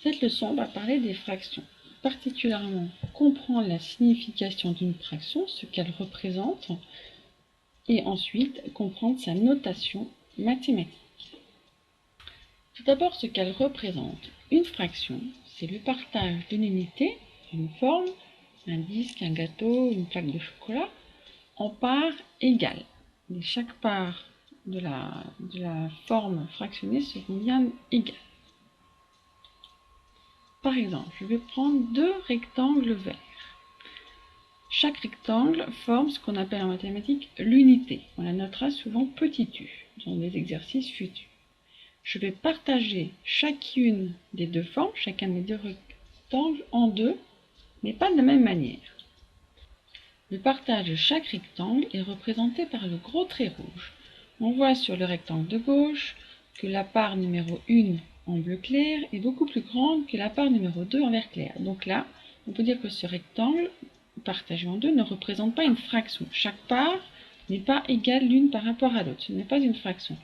Cette leçon, on va parler des fractions, particulièrement comprendre la signification d'une fraction, ce qu'elle représente, et ensuite comprendre sa notation mathématique. Tout d'abord, ce qu'elle représente. Une fraction, c'est le partage d'une unité, d'une forme, un disque, un gâteau, une plaque de chocolat, en parts égales. Et chaque part de la forme fractionnée seront bien égales. Par exemple, je vais prendre deux rectangles verts. Chaque rectangle forme ce qu'on appelle en mathématiques l'unité. On la notera souvent petit u dans des exercices futurs. Je vais partager chacune des deux formes, chacun des deux rectangles en deux, mais pas de la même manière. Le partage de chaque rectangle est représenté par le gros trait rouge. On voit sur le rectangle de gauche que la part numéro 1 en bleu clair est beaucoup plus grande que la part numéro 2 en vert clair. Donc là, on peut dire que ce rectangle partagé en deux ne représente pas une fraction. Chaque part n'est pas égale l'une par rapport à l'autre. Ce n'est pas une fraction.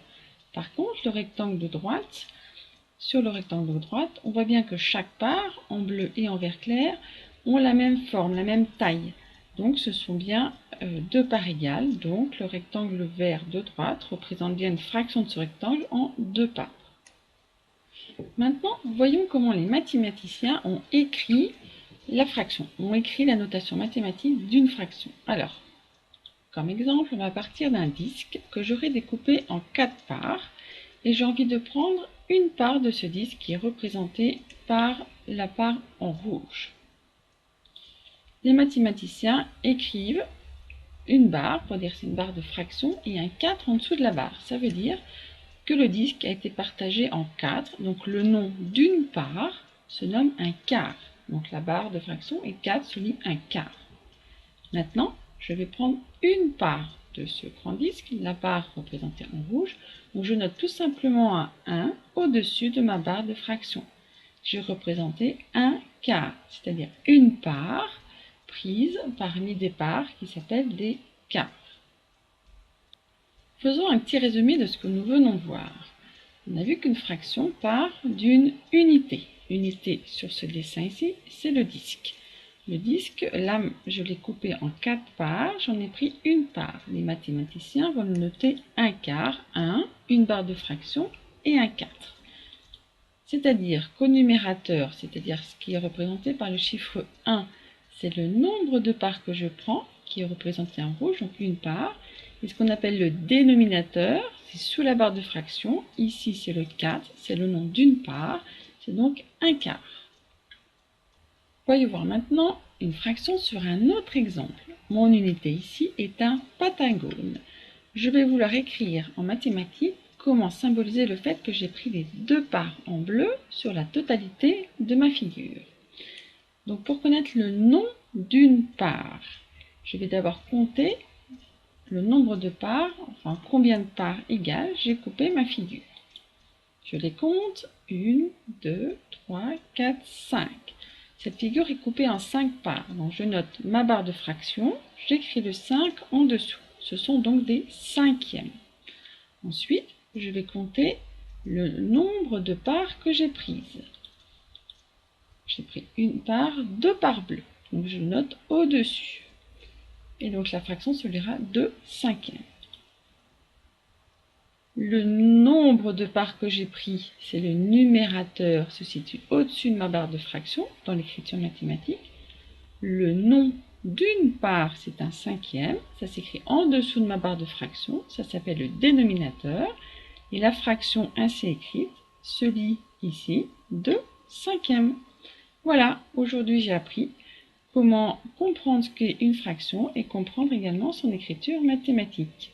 Par contre, le rectangle de droite, sur le rectangle de droite, on voit bien que chaque part, en bleu et en vert clair, ont la même forme, la même taille. Donc ce sont bien deux parts égales. Donc le rectangle vert de droite représente bien une fraction de ce rectangle en deux parts. Maintenant, voyons comment les mathématiciens ont écrit la fraction, ont écrit la notation mathématique d'une fraction. Alors, comme exemple, on va partir d'un disque que j'aurais découpé en 4 parts et j'ai envie de prendre une part de ce disque qui est représentée par la part en rouge. Les mathématiciens écrivent une barre, pour dire c'est une barre de fraction, et un 4 en dessous de la barre. Ça veut dire que le disque a été partagé en 4, donc le nom d'une part se nomme un quart. Donc la barre de fraction et 4 se lit un quart. Maintenant, je vais prendre une part de ce grand disque, la barre représentée en rouge. Donc je note tout simplement un 1 au-dessus de ma barre de fraction. J'ai représenté un quart, c'est-à-dire une part prise parmi des parts qui s'appellent des quarts. Faisons un petit résumé de ce que nous venons de voir. On a vu qu'une fraction part d'une unité. L'unité sur ce dessin ici, c'est le disque. Le disque, là, je l'ai coupé en 4 parts, j'en ai pris une part. Les mathématiciens vont noter un quart, 1, une barre de fraction et un 4. C'est-à-dire qu'au numérateur, c'est-à-dire ce qui est représenté par le chiffre 1, c'est le nombre de parts que je prends, qui est représenté en rouge, donc une part. Et ce qu'on appelle le dénominateur, c'est sous la barre de fraction. Ici, c'est le 4, c'est le nom d'une part, c'est donc un quart. Voyons voir maintenant une fraction sur un autre exemple. Mon unité ici est un pentagone. Je vais vouloir écrire en mathématiques comment symboliser le fait que j'ai pris les deux parts en bleu sur la totalité de ma figure. Donc pour connaître le nom d'une part, je vais d'abord compter le nombre de parts, enfin combien de parts égales j'ai coupé ma figure. Je les compte, 1, 2, 3, 4, 5. Cette figure est coupée en 5 parts, donc je note ma barre de fraction, j'écris le 5 en dessous. Ce sont donc des cinquièmes. Ensuite, je vais compter le nombre de parts que j'ai prises. J'ai pris une part, deux parts bleues, donc je note au-dessus. Et donc la fraction se lira 2 cinquièmes. Le nombre de parts que j'ai pris, c'est le numérateur, se situe au-dessus de ma barre de fraction dans l'écriture mathématique. Le nom d'une part, c'est un cinquième, ça s'écrit en dessous de ma barre de fraction, ça s'appelle le dénominateur. Et la fraction ainsi écrite se lit ici 2 cinquièmes. Voilà, aujourd'hui j'ai appris comment comprendre ce qu'est une fraction et comprendre également son écriture mathématique.